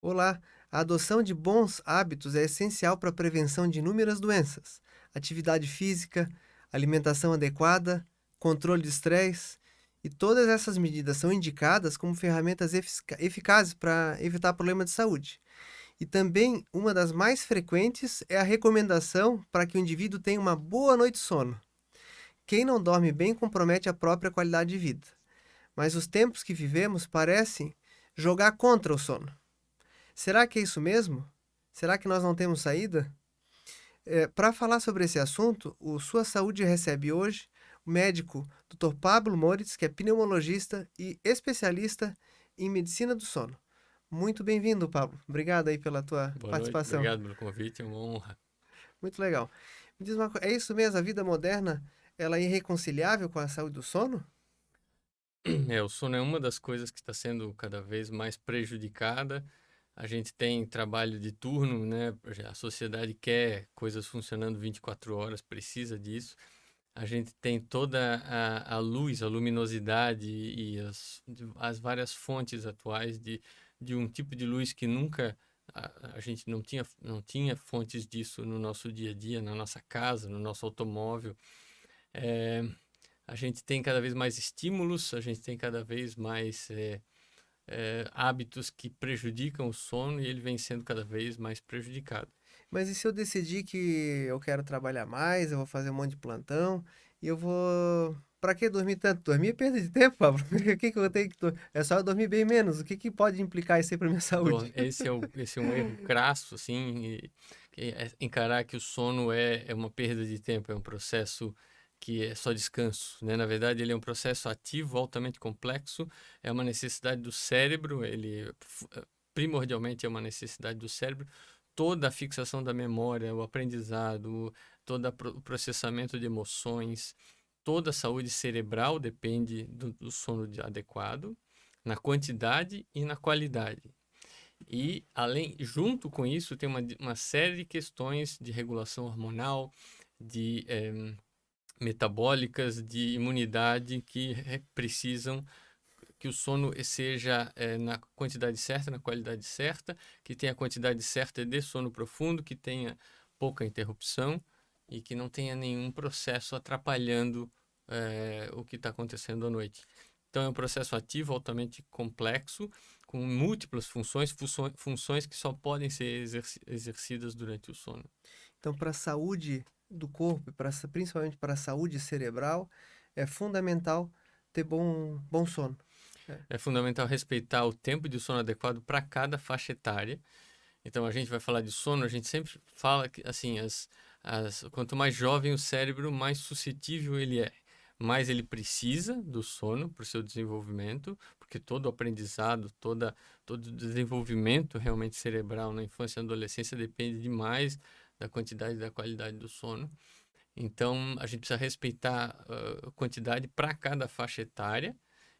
Olá, a adoção de bons hábitos é essencial para a prevenção de inúmeras doenças. Atividade física, alimentação adequada, controle de estresse e todas essas medidas são indicadas como ferramentas eficazes para evitar problemas de saúde. E também uma das mais frequentes é a recomendação para que o indivíduo tenha uma boa noite de sono. Quem não dorme bem compromete a própria qualidade de vida. Mas os tempos que vivemos parecem jogar contra o sono. Será que é isso mesmo? Será que nós não temos saída? Para falar sobre esse assunto, o Sua Saúde recebe hoje o médico Dr. Pablo Moritz, que é pneumologista e especialista em medicina do sono. Muito bem-vindo, Pablo. Obrigado aí pela tua Boa noite, participação. obrigado pelo convite, é uma honra. Muito legal. Me diz uma coisa, é isso mesmo? A vida moderna, ela é irreconciliável com a saúde do sono? O sono é uma das coisas que está sendo cada vez mais prejudicada. A gente tem trabalho de turno, né? A sociedade quer coisas funcionando 24 horas, precisa disso. A gente tem toda a luz, a luminosidade e as várias fontes atuais de um tipo de luz que nunca a gente não tinha fontes disso no nosso dia a dia, na nossa casa, no nosso automóvel. É, a gente tem cada vez mais estímulos, a gente tem cada vez mais hábitos que prejudicam o sono e ele vem sendo cada vez mais prejudicado. Mas e se eu decidir que eu quero trabalhar mais, eu vou fazer um monte de plantão e eu vou. Pra que dormir tanto? Dormir é perda de tempo, Pablo. O que que eu tenho que. É só eu dormir bem menos. O que que pode implicar isso aí pra minha saúde? Esse é um erro crasso, assim, que é encarar que o sono é uma perda de tempo, é um processo que é só descanso, né? Na verdade, ele é um processo ativo, altamente complexo, é uma necessidade do cérebro, primordialmente é uma necessidade do cérebro. Toda a fixação da memória, o aprendizado, todo o processamento de emoções, toda a saúde cerebral depende do sono adequado, na quantidade e na qualidade. E junto com isso, tem uma série de questões de regulação hormonal, de metabólicas, de imunidade que precisam que o sono seja na quantidade certa, na qualidade certa, que tenha a quantidade certa de sono profundo, que tenha pouca interrupção e que não tenha nenhum processo atrapalhando o que está acontecendo à noite. Então, é um processo ativo altamente complexo, com múltiplas funções que só podem ser exercidas durante o sono. Então, para a saúde do corpo, e principalmente para a saúde cerebral, é fundamental ter bom sono. É. É fundamental respeitar o tempo de sono adequado para cada faixa etária. Então, a gente vai falar de sono, a gente sempre fala que, assim, quanto mais jovem o cérebro, mais suscetível ele é. Mais ele precisa do sono para o seu desenvolvimento, porque todo o aprendizado, todo o desenvolvimento realmente cerebral na infância e na adolescência depende demais da quantidade e da qualidade do sono. Então, a gente precisa respeitar a quantidade para cada faixa etária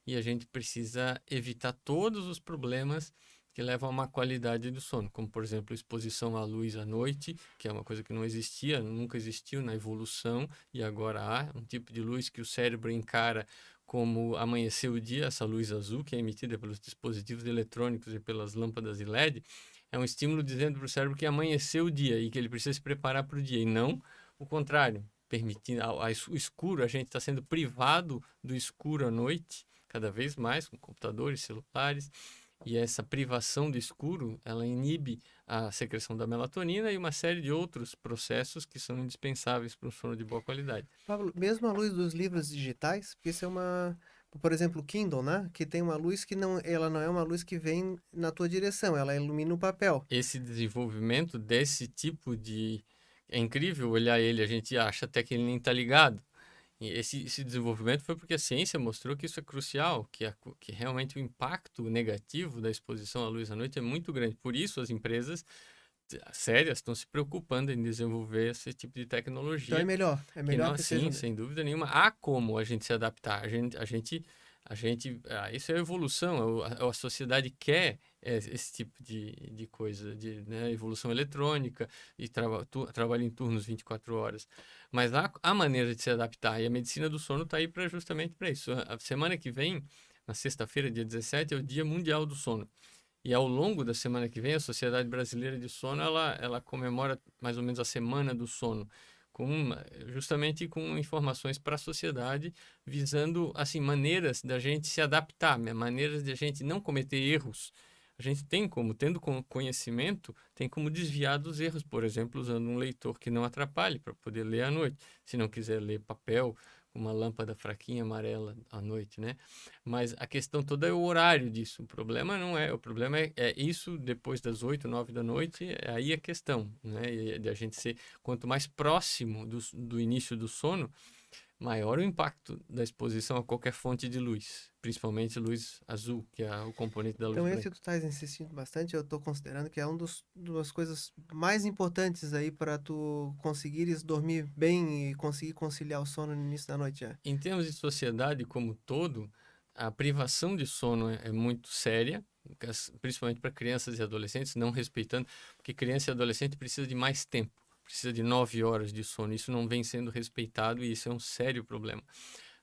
e a gente precisa evitar todos os problemas que levam a uma qualidade do sono, como, por exemplo, exposição à luz à noite, que é uma coisa que não existia, nunca existiu na evolução, e agora há um tipo de luz que o cérebro encara como amanhecer o dia, essa luz azul que é emitida pelos dispositivos eletrônicos e pelas lâmpadas de LED, é um estímulo dizendo para o cérebro que amanheceu o dia e que ele precisa se preparar para o dia, e não o contrário, permitindo o escuro, a gente está sendo privado do escuro à noite, cada vez mais, com computadores, celulares, e essa privação do escuro, ela inibe a secreção da melatonina e uma série de outros processos que são indispensáveis para um sono de boa qualidade. Pablo, mesmo à luz dos livros digitais, porque isso é uma. Por exemplo, o Kindle, né? Que tem uma luz que não, ela não é uma luz que vem na tua direção, ela ilumina o papel. Esse desenvolvimento desse tipo de... É incrível olhar ele, a gente acha até que ele nem está ligado. E esse desenvolvimento foi porque a ciência mostrou que isso é crucial, que realmente o impacto negativo da exposição à luz à noite é muito grande. Por isso, as empresas sérias estão se preocupando em desenvolver esse tipo de Então tecnologia, é que melhor não que assim, sejam. sem dúvida nenhuma, há como a gente se adaptar. Isso é evolução, a sociedade quer esse tipo de coisa, né, evolução eletrônica e trabalho em turnos 24 horas. Mas há maneira de se adaptar e a medicina do sono está aí justamente para isso. A semana que vem, na sexta-feira, dia 17, é o Dia Mundial do Sono. E ao longo da semana que vem, a Sociedade Brasileira de Sono, ela comemora mais ou menos a Semana do Sono, justamente com informações para a sociedade, visando, assim, maneiras da gente se adaptar, né? Maneiras de a gente não cometer erros. A gente tem como, tendo conhecimento, tem como desviar dos erros, por exemplo, usando um leitor que não atrapalhe para poder ler à noite. Se não quiser ler papel, uma lâmpada fraquinha amarela à noite, né? Mas a questão toda é o horário disso. O problema não é, o problema é isso depois das 8, 9 da noite, é aí a questão, né? E de a gente ser, quanto mais próximo do início do sono, maior o impacto da exposição a qualquer fonte de luz, principalmente luz azul, que é o componente da luz Então, esse branca. tu estás insistindo bastante, eu estou considerando que é das coisas mais importantes aí para tu conseguires dormir bem e conseguir conciliar o sono no início da noite, é. Em termos de sociedade como um todo, a privação de sono é muito séria, principalmente para crianças e adolescentes, não respeitando, porque criança e adolescente precisa de mais tempo, precisa de 9 horas de sono. Isso não vem sendo respeitado e isso é um sério problema.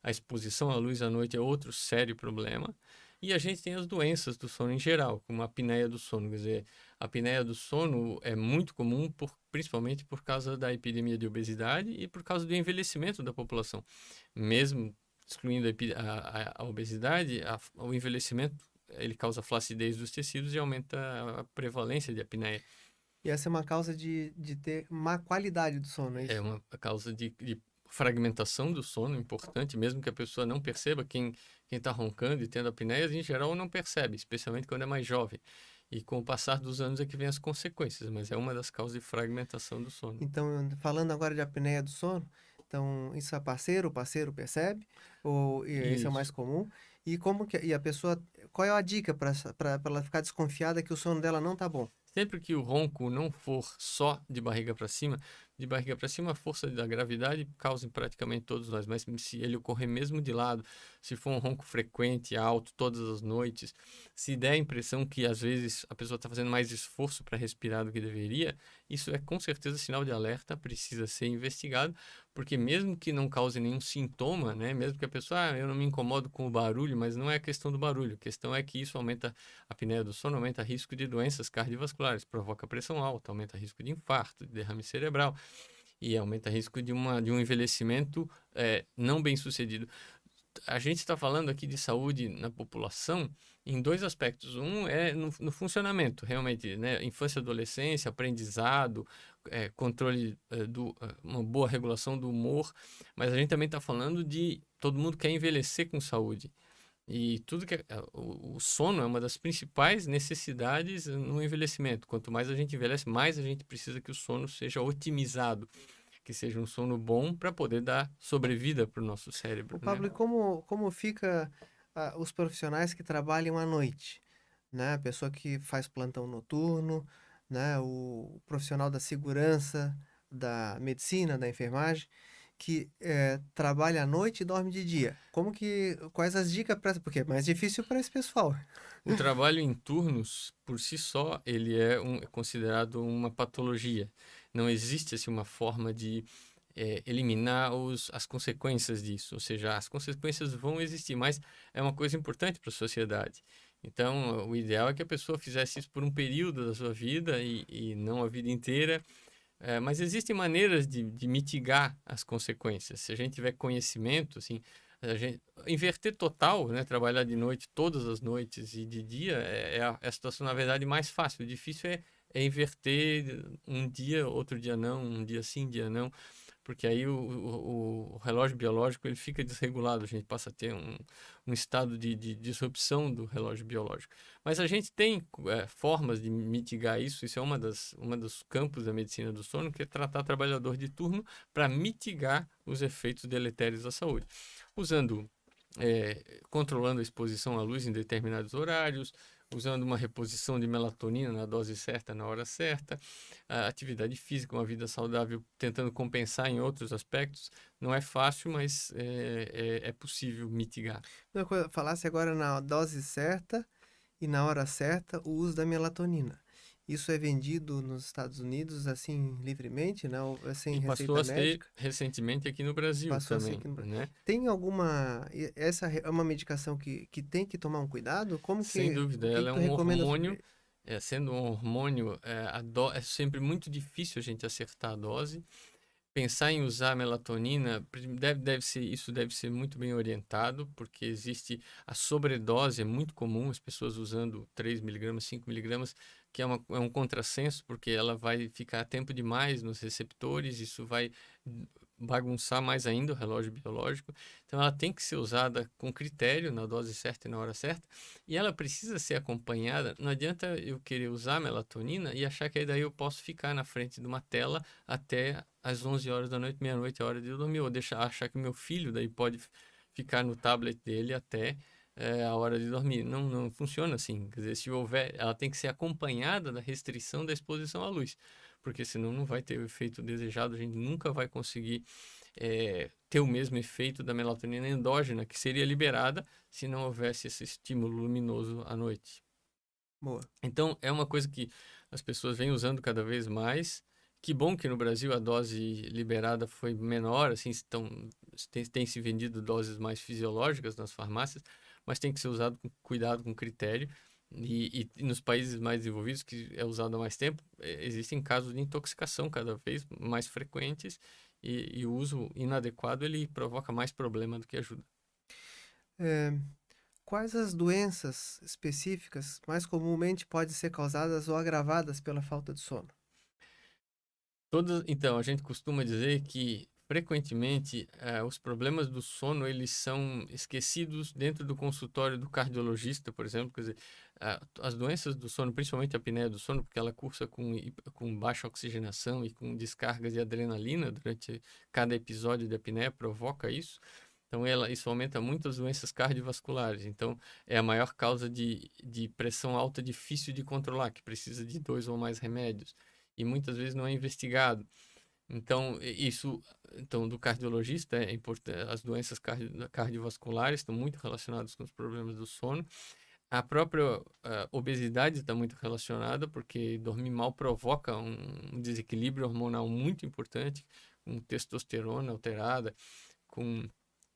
A exposição à luz à noite é outro sério problema. E a gente tem as doenças do sono em geral, como a apneia do sono. Quer dizer, a apneia do sono é muito comum, principalmente por causa da epidemia de obesidade e por causa do envelhecimento da população. Mesmo excluindo a obesidade, o envelhecimento ele causa flacidez dos tecidos e aumenta a prevalência de apneia. E essa é uma causa de ter má qualidade do sono, é É isso? uma causa de fragmentação do sono importante, mesmo que a pessoa não perceba. Quem está roncando e tendo apneias, em geral, não percebe, especialmente quando é mais jovem. E com o passar dos anos é que vem as consequências, mas é uma das causas de fragmentação do sono. Então, falando agora de apneia do sono, então isso é parceiro, o parceiro percebe, ou e esse é o mais Isso. comum. E como que e a pessoa, qual é a dica para ela ficar desconfiada que o sono dela não tá bom? Sempre que o ronco não for só de barriga para cima, a força da gravidade causa em praticamente todos nós. Mas se ele ocorrer mesmo de lado, se for um ronco frequente, alto, todas as noites, se der a impressão que às vezes a pessoa está fazendo mais esforço para respirar do que deveria, isso é com certeza sinal de alerta, precisa ser investigado, porque mesmo que não cause nenhum sintoma, né? Mesmo que a pessoa, eu não me incomodo com o barulho, mas não é a questão do barulho, a questão é que isso aumenta a apneia do sono, aumenta o risco de doenças cardiovasculares, provoca pressão alta, aumenta o risco de infarto, de derrame cerebral e aumenta o risco de um envelhecimento não bem sucedido. A gente está falando aqui de saúde na população em dois aspectos. Um é no funcionamento, realmente, né? Infância, adolescência, aprendizado, controle uma boa regulação do humor, mas a gente também está falando de todo mundo quer envelhecer com saúde. E tudo o sono é uma das principais necessidades no envelhecimento. Quanto mais a gente envelhece, mais a gente precisa que o sono seja otimizado, que seja um sono bom para poder dar sobrevida para o nosso cérebro, O né? Pablo, e como fica os profissionais que trabalham à noite, né? A pessoa que faz plantão noturno, né? O profissional da segurança, da medicina, da enfermagem, que trabalha à noite e dorme de dia. Quais as dicas para, porque é mais difícil para esse pessoal. O trabalho em turnos, por si só, ele é considerado uma patologia. Não existe assim, uma forma de eliminar as consequências disso. Ou seja, as consequências vão existir, mas é uma coisa importante para a sociedade. Então, o ideal é que a pessoa fizesse isso por um período da sua vida e não a vida inteira. Mas existem maneiras de mitigar as consequências. Se a gente tiver conhecimento, assim, inverter total, né? Trabalhar de noite todas as noites e de dia é a situação, na verdade, mais fácil. O difícil é inverter um dia, outro dia não, um dia sim, um dia não, porque aí o relógio biológico ele fica desregulado, a gente passa a ter um estado de disrupção do relógio biológico. Mas a gente tem formas de mitigar isso. Isso é uma dos campos da medicina do sono, que é tratar trabalhador de turno para mitigar os efeitos deletérios da saúde, usando, controlando a exposição à luz em determinados horários, usando uma reposição de melatonina na dose certa, na hora certa, a atividade física, uma vida saudável, tentando compensar em outros aspectos. Não é fácil, mas é possível mitigar. Falasse agora na dose certa e na hora certa o uso da melatonina. Isso é vendido nos Estados Unidos assim livremente, né? Ou é sem E passou receita a ser médica? recentemente aqui no Brasil Passou a ser também, aqui no Brasil. né? Tem alguma. Essa é uma medicação que tem que tomar um cuidado? Sem dúvida, O que ela que é tu um recomenda? hormônio sendo um hormônio, é sempre muito difícil a gente acertar a dose. Pensar em usar melatonina isso deve ser muito bem orientado, porque existe a sobredose, é muito comum as pessoas usando 3 miligramas, 5 miligramas, que é um contrassenso, porque ela vai ficar tempo demais nos receptores, isso vai bagunçar mais ainda o relógio biológico. Então ela tem que ser usada com critério, na dose certa e na hora certa, e ela precisa ser acompanhada. Não adianta eu querer usar melatonina e achar que aí daí eu posso ficar na frente de uma tela até às 11 horas da noite, meia-noite, é hora de eu dormir, ou achar que meu filho daí pode ficar no tablet dele até a hora de dormir. Não, não funciona assim. Quer dizer, se houver, ela tem que ser acompanhada da restrição da exposição à luz, porque senão não vai ter o efeito desejado, a gente nunca vai conseguir ter o mesmo efeito da melatonina endógena, que seria liberada se não houvesse esse estímulo luminoso à noite. Boa. Então, é uma coisa que as pessoas vêm usando cada vez mais. Que bom que no Brasil a dose liberada foi menor, assim, tem se vendido doses mais fisiológicas nas farmácias, mas tem que ser usado com cuidado, com critério. E nos países mais desenvolvidos, que é usado há mais tempo, existem casos de intoxicação cada vez mais frequentes e o uso inadequado ele provoca mais problema do que ajuda. É, quais as doenças específicas mais comumente podem ser causadas ou agravadas pela falta de sono? Então, a gente costuma dizer que frequentemente os problemas do sono eles são esquecidos dentro do consultório do cardiologista, por exemplo. Quer dizer, as doenças do sono, principalmente a apneia do sono, porque ela cursa com baixa oxigenação e com descargas de adrenalina durante cada episódio de apneia, provoca isso. Então, isso aumenta muito as doenças cardiovasculares. Então, é a maior causa de pressão alta difícil de controlar, que precisa de 2 ou mais remédios e muitas vezes não é investigado. Então, então do cardiologista é importante. As doenças cardiovasculares estão muito relacionadas com os problemas do sono. A própria obesidade está muito relacionada, porque dormir mal provoca um desequilíbrio hormonal muito importante, com testosterona alterada, com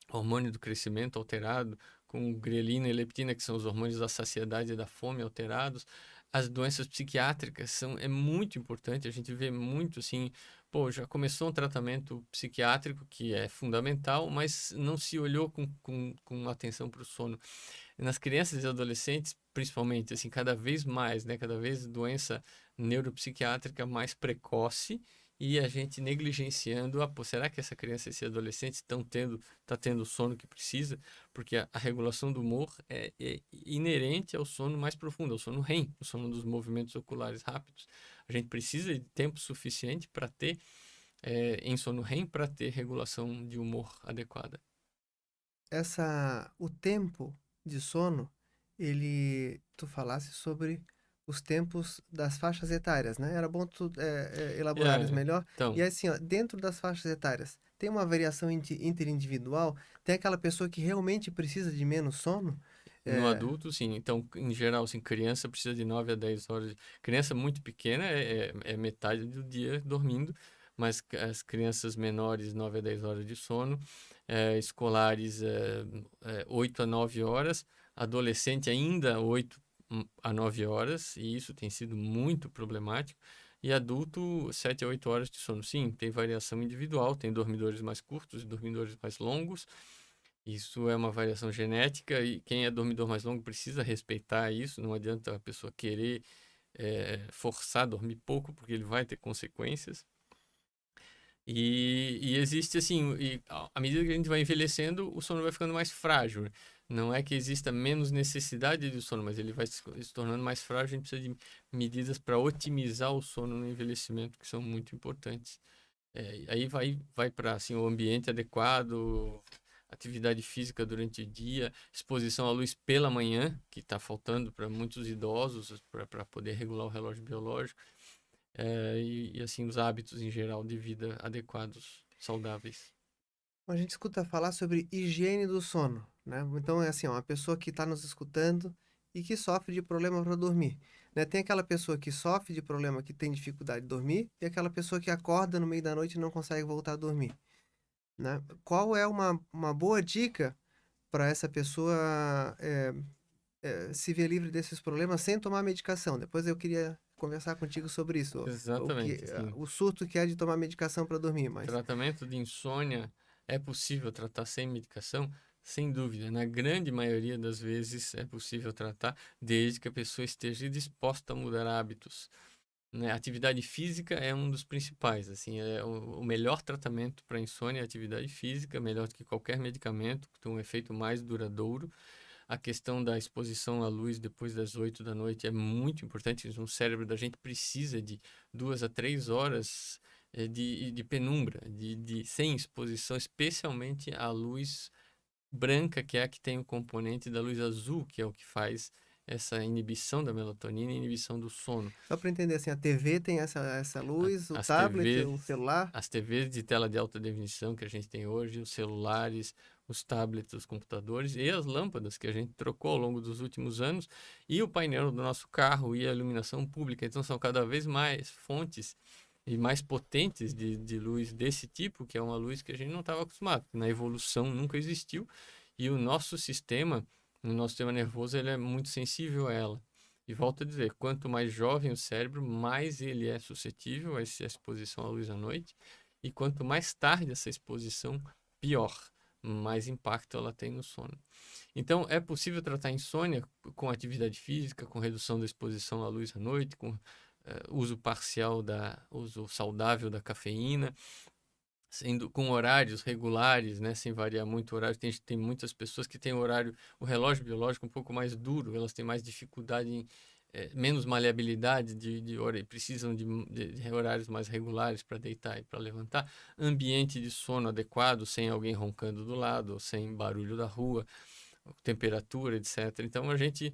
hormônio do crescimento alterado, com grelina e leptina, que são os hormônios da saciedade e da fome alterados. As doenças psiquiátricas é muito importante, a gente vê muito assim, pô, já começou um tratamento psiquiátrico que é fundamental, mas não se olhou com atenção para o sono. Nas crianças e adolescentes, principalmente, assim, cada vez mais, né, cada vez doença neuropsiquiátrica mais precoce, e a gente negligenciando, pô, será que essa criança e esse adolescente tá tendo o sono que precisa? Porque a regulação do humor é inerente ao sono mais profundo, ao sono REM, o sono dos movimentos oculares rápidos. A gente precisa de tempo suficiente para ter, em sono REM, para ter regulação de humor adequada. O tempo de sono, tu falasse sobre os tempos das faixas etárias, né? Era bom tu elaborares melhor. E Então, assim, ó, dentro das faixas etárias, tem uma variação interindividual? Tem aquela pessoa que realmente precisa de menos sono? no É, adulto, sim. Então, em geral, assim, criança precisa de 9 a 10 horas. Criança muito pequena é metade do dia dormindo, mas as crianças menores, 9 a 10 horas de sono. Escolares, 8 a 9 horas. Adolescente, ainda 8 a 9 horas, e isso tem sido muito problemático. E adulto, 7 a 8 horas de sono. Sim, tem variação individual, tem dormidores mais curtos e dormidores mais longos. Isso é uma variação genética e quem é dormidor mais longo precisa respeitar isso. Não adianta a pessoa querer forçar a dormir pouco, porque ele vai ter consequências. E existe assim, à medida que a gente vai envelhecendo, o sono vai ficando mais frágil, né? Não é que exista menos necessidade de sono, mas ele vai se tornando mais frágil. A gente precisa de medidas para otimizar o sono no envelhecimento, que são muito importantes. Aí vai para assim, o ambiente adequado, atividade física durante o dia, exposição à luz pela manhã, que está faltando para muitos idosos, para poder regular o relógio biológico, assim, os hábitos em geral de vida adequados, saudáveis. a gente escuta falar sobre higiene do sono, né? Então é assim, ó, uma pessoa que está nos escutando e que sofre de problema para dormir, né? Tem aquela pessoa que sofre de problema, que tem dificuldade de dormir, e aquela pessoa que acorda no meio da noite e não consegue voltar a dormir, né? Qual é uma boa dica para essa pessoa se ver livre desses problemas sem tomar medicação. Depois eu queria conversar contigo sobre isso, Exatamente, assim. o surto que é de tomar medicação para dormir, mas Tratamento de insônia é possível tratar sem medicação? Sem dúvida. Na grande maioria das vezes é possível tratar, desde que a pessoa esteja disposta a mudar hábitos, né? Atividade física é um dos principais, assim, é o melhor tratamento para insônia é a atividade física, melhor do que qualquer medicamento, que tem um efeito mais duradouro. A questão da exposição à luz depois das 8 da noite é muito importante. O cérebro da gente precisa de 2 a 3 horas de penumbra, sem exposição, especialmente à luz branca, que é a que tem o componente da luz azul, que é o que faz essa inibição da melatonina e inibição do sono. só para entender assim, a TV tem essa luz, o As tablet, TVs, o celular. as TVs de tela de alta definição que a gente tem hoje, os celulares, os tablets, os computadores e as lâmpadas que a gente trocou ao longo dos últimos anos e o painel do nosso carro e a iluminação pública. Então são cada vez mais fontes e mais potentes de luz desse tipo, que é uma luz que a gente não estava acostumado, que na evolução nunca existiu e o nosso sistema nervoso, ele é muito sensível a ela. E volto a dizer, quanto mais jovem o cérebro, mais ele é suscetível a essa exposição à luz à noite. E quanto mais tarde essa exposição, pior, mais impacto ela tem no sono. Então, é possível tratar insônia com atividade física, com redução da exposição à luz à noite, com uso saudável da cafeína, sendo com horários regulares, né, sem variar muito o horário. Tem muitas pessoas que têm o relógio biológico um pouco mais duro, elas têm mais dificuldade menos maleabilidade de hora, e precisam de horários mais regulares para deitar e para levantar. Ambiente de sono adequado, sem alguém roncando do lado, sem barulho da rua, temperatura, etc. Então a gente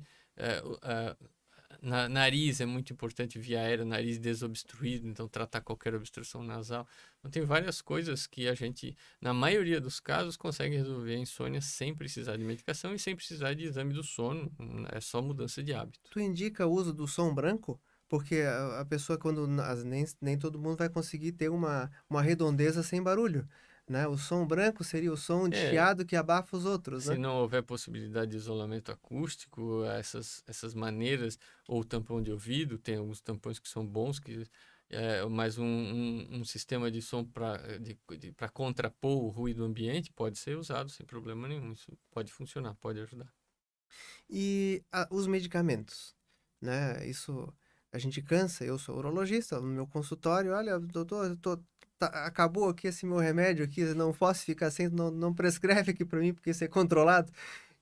nariz é muito importante, via aérea, nariz desobstruído, então tratar qualquer obstrução nasal. Então tem várias coisas que a gente, na maioria dos casos, consegue resolver a insônia sem precisar de medicação e sem precisar de exame do sono, é só mudança de hábito. Tu indica o uso do som branco? Porque a pessoa, quando nem todo mundo vai conseguir ter uma redondeza sem barulho, né? O som branco seria o som de É, chiado que abafa os outros, se né? não houver possibilidade de isolamento acústico, essas maneiras, ou tampão de ouvido, tem alguns tampões que são bons, mas um sistema de som para contrapor o ruído ambiente pode ser usado sem problema nenhum. Isso pode funcionar, pode ajudar. E os medicamentos, né? Isso a gente cansa. Eu sou urologista, no meu consultório, olha, doutor, acabou aqui esse meu remédio aqui, não posso ficar sem, não prescreve aqui para mim porque isso é controlado.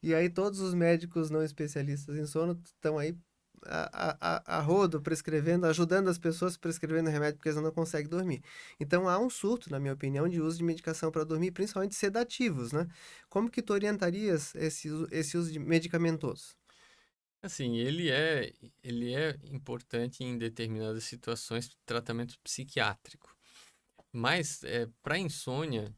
E aí todos os médicos não especialistas em sono estão aí a rodo prescrevendo, ajudando as pessoas prescrevendo remédio porque eles não conseguem dormir. Então há um surto, na minha opinião, de uso de medicação para dormir, principalmente sedativos, né? Como que tu orientarias esse uso de medicamentoso? Assim, ele é importante em determinadas situações, tratamento psiquiátrico. Mas para insônia,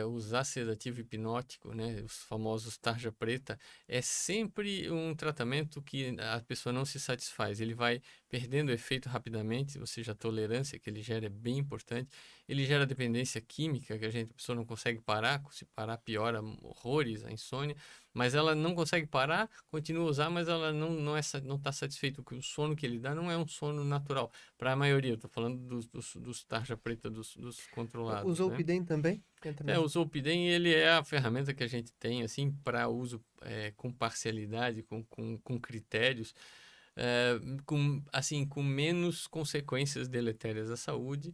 usar sedativo hipnótico, né, os famosos tarja preta, é sempre um tratamento que a pessoa não se satisfaz. Ele vai perdendo efeito rapidamente, ou seja, a tolerância que ele gera é bem importante. Ele gera dependência química, que a pessoa não consegue parar, se parar piora horrores a insônia, mas ela não consegue parar, continua a usar, mas ela não está satisfeita, porque o sono que ele dá não é um sono natural. Para a maioria, eu estou falando dos tarja preta, dos O controlados, né? Zolpidem também entra O nessa. Zolpidem, ele é a ferramenta que a gente tem, assim, para uso com parcialidade, com critérios, com menos consequências deletérias à saúde.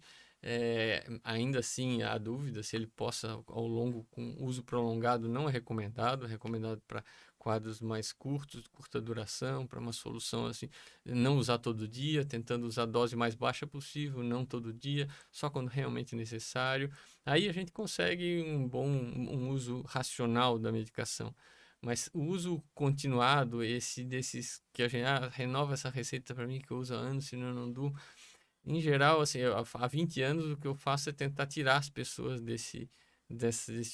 Ainda assim, há dúvida se ele possa, ao longo, com uso prolongado, não é recomendado para quadros mais curtos, de curta duração, para uma solução assim, não usar todo dia, tentando usar a dose mais baixa possível, não todo dia, só quando realmente necessário. Aí a gente consegue um uso racional da medicação. Mas o uso continuado, desses que a gente renova essa receita para mim que eu uso há anos, senão eu não durmo. Em geral, assim, há 20 anos o que eu faço é tentar tirar as pessoas desse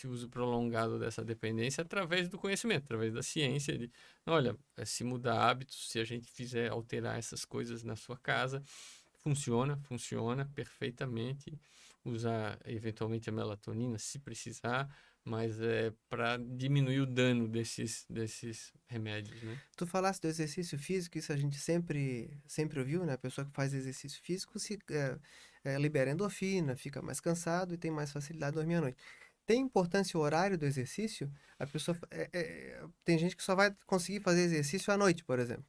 uso prolongado dessa dependência através do conhecimento, através da ciência, olha, se mudar hábitos, se a gente fizer alterar essas coisas na sua casa, funciona perfeitamente. Usar eventualmente a melatonina se precisar, mas é para diminuir o dano desses remédios, né? Tu falasse do exercício físico, isso a gente sempre ouviu, né? A pessoa que faz exercício físico libera endorfina, fica mais cansado e tem mais facilidade de dormir à noite. Tem importância o horário do exercício? Tem gente que só vai conseguir fazer exercício à noite, por exemplo.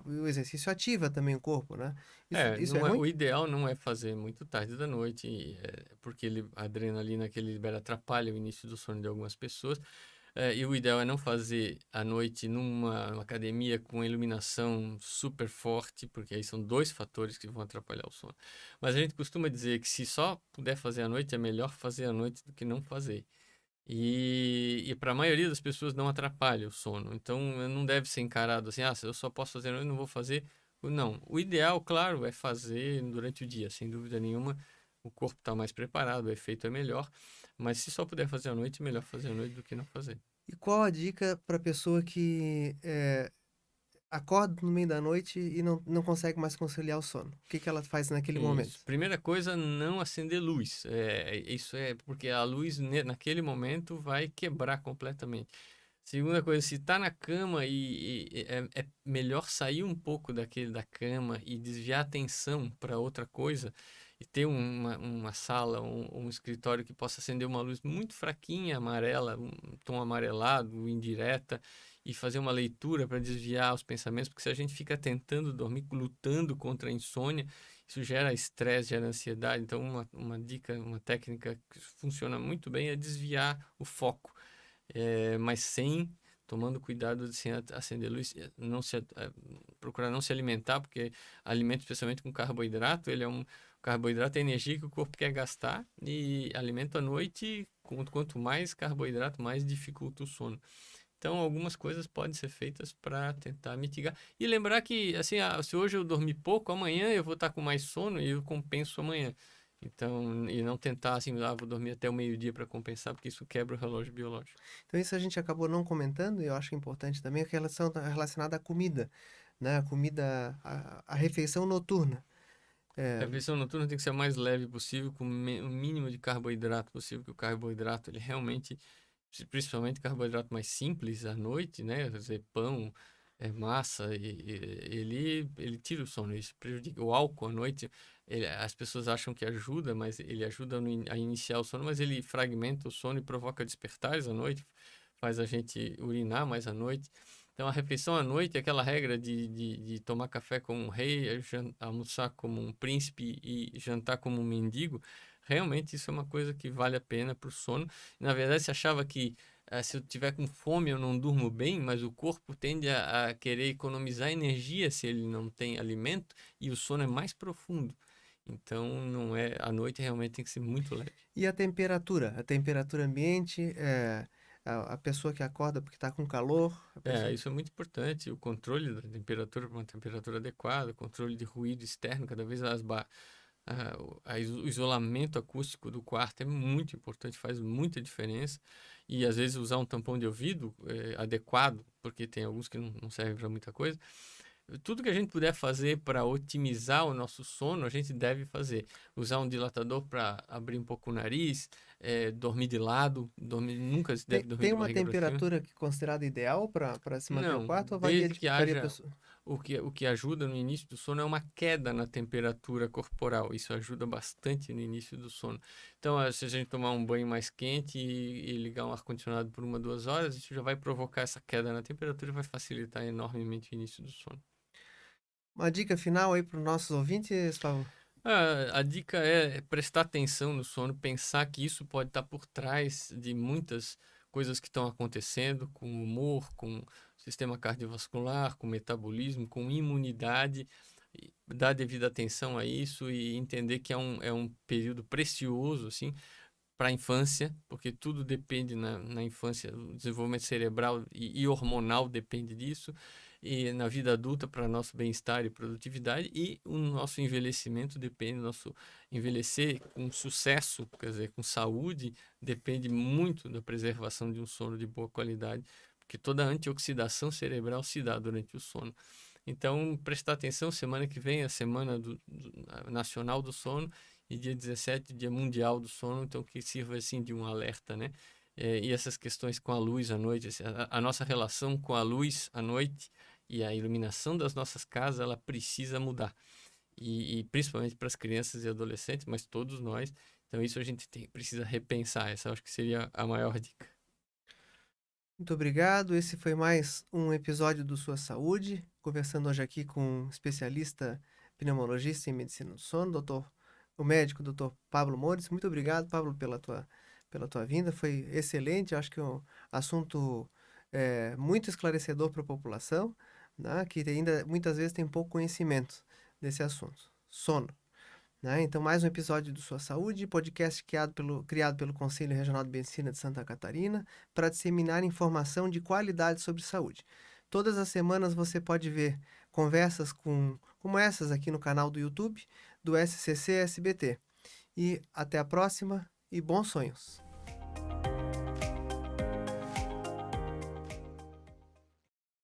O exercício ativa também o corpo, né? Isso é Não é, ruim? o ideal não é fazer muito tarde da noite, porque a adrenalina que ele libera atrapalha o início do sono de algumas pessoas. E o ideal é não fazer à noite numa academia com iluminação super forte, porque aí são dois fatores que vão atrapalhar o sono. Mas a gente costuma dizer que se só puder fazer à noite, é melhor fazer à noite do que não fazer. E para a maioria das pessoas não atrapalha o sono. Então não deve ser encarado assim, se eu só posso fazer à noite, não vou fazer. Não. O ideal, claro, é fazer durante o dia, sem dúvida nenhuma. O corpo está mais preparado, o efeito é melhor. Mas se só puder fazer à noite, é melhor fazer à noite do que não fazer. E qual a dica para pessoa que acorda no meio da noite e não consegue mais conciliar o sono? O que ela faz naquele Isso. momento? Primeira coisa, não acender luz. Isso é porque a luz naquele momento vai quebrar completamente. Segunda coisa, se tá na cama é melhor sair um pouco da cama e desviar a atenção para outra coisa e ter uma sala, um escritório que possa acender uma luz muito fraquinha, amarela, um tom amarelado, indireta, e fazer uma leitura para desviar os pensamentos, porque se a gente fica tentando dormir, lutando contra a insônia, isso gera estresse, gera ansiedade. Então, uma dica, uma técnica que funciona muito bem é desviar o foco, mas sem tomando cuidado de sem acender luz, procurar não se alimentar, porque alimento especialmente com carboidrato, ele é um carboidrato é energia que o corpo quer gastar e alimento à noite, quanto mais carboidrato, mais dificulta o sono. Então, algumas coisas podem ser feitas para tentar mitigar. E lembrar que, assim, se hoje eu dormir pouco, amanhã eu vou estar com mais sono e eu compenso amanhã. Então, e não tentar, assim, vou dormir até o meio-dia para compensar, porque isso quebra o relógio biológico. Então, isso a gente acabou não comentando, e eu acho importante também, a relação relacionada à comida, né? A comida, a refeição noturna. A É, refeição noturna tem que ser a mais leve possível, com o mínimo de carboidrato possível, que o carboidrato, ele realmente, principalmente carboidrato mais simples à noite, né? Quer dizer, pão, massa, ele tira o sono, isso prejudica. O álcool à noite, as pessoas acham que ajuda, mas ele ajuda a iniciar o sono, mas ele fragmenta o sono e provoca despertares à noite, faz a gente urinar mais à noite. Então, a refeição à noite é aquela regra de tomar café como um rei, almoçar como um príncipe e jantar como um mendigo. Realmente, isso é uma coisa que vale a pena para o sono. Na verdade, se achava que se eu tiver com fome eu não durmo bem, mas o corpo tende a querer economizar energia se ele não tem alimento e o sono é mais profundo. Então, não é, à noite realmente tem que ser muito leve. e a temperatura ambiente, a pessoa que acorda porque está com calor, a pessoa... Isso é muito importante, o controle da temperatura para uma temperatura adequada, o controle de ruído externo, cada vez o isolamento acústico do quarto é muito importante, faz muita diferença. E às vezes usar um tampão de ouvido adequado, porque tem alguns que não servem para muita coisa. Tudo que a gente puder fazer para otimizar o nosso sono, a gente deve fazer. Usar um dilatador para abrir um pouco o nariz, dormir de lado, nunca se deve dormir Tem de uma barriga para cima. temperatura que é considerada ideal para se manter o Não, quarto ou desde que varia a haja pessoa? o que ajuda no início do sono é uma queda na temperatura corporal. Isso ajuda bastante no início do sono. Então, se a gente tomar um banho mais quente e ligar um ar-condicionado por 1, 2 horas, isso já vai provocar essa queda na temperatura e vai facilitar enormemente o início do sono. Uma dica final aí para os nossos ouvintes, Paulo? A dica é prestar atenção no sono, pensar que isso pode estar por trás de muitas coisas que estão acontecendo com o humor, com o sistema cardiovascular, com o metabolismo, com imunidade, e dar devida atenção a isso e entender que é um período precioso, assim, para a infância, porque tudo depende na infância, o desenvolvimento cerebral e hormonal depende disso, e na vida adulta para nosso bem-estar e produtividade, e o nosso envelhecimento depende, nosso envelhecer com sucesso, quer dizer, com saúde, depende muito da preservação de um sono de boa qualidade, porque toda a antioxidação cerebral se dá durante o sono. Então, prestar atenção, semana que vem é a Semana Nacional do Sono, e dia 17, Dia Mundial do Sono, então que sirva assim de um alerta, né? E essas questões com a luz à noite, assim, a nossa relação com a luz à noite e a iluminação das nossas casas, ela precisa mudar. E principalmente para as crianças e adolescentes, mas todos nós. Então isso a gente precisa repensar. Essa eu acho que seria a maior dica. Muito obrigado. Esse foi mais um episódio do Sua Saúde, conversando hoje aqui com um especialista pneumologista em medicina do sono, o médico Dr. Pablo Mores. Muito obrigado, Pablo, pela tua vinda. Foi excelente. Eu acho que é um assunto muito esclarecedor para a população, né, que ainda muitas vezes tem pouco conhecimento desse assunto. Sono. Né? Então, mais um episódio do Sua Saúde, podcast criado pelo Conselho Regional de Medicina de Santa Catarina para disseminar informação de qualidade sobre saúde. Todas as semanas você pode ver conversas como essas aqui no canal do YouTube do SCC SBT. E até a próxima e bons sonhos!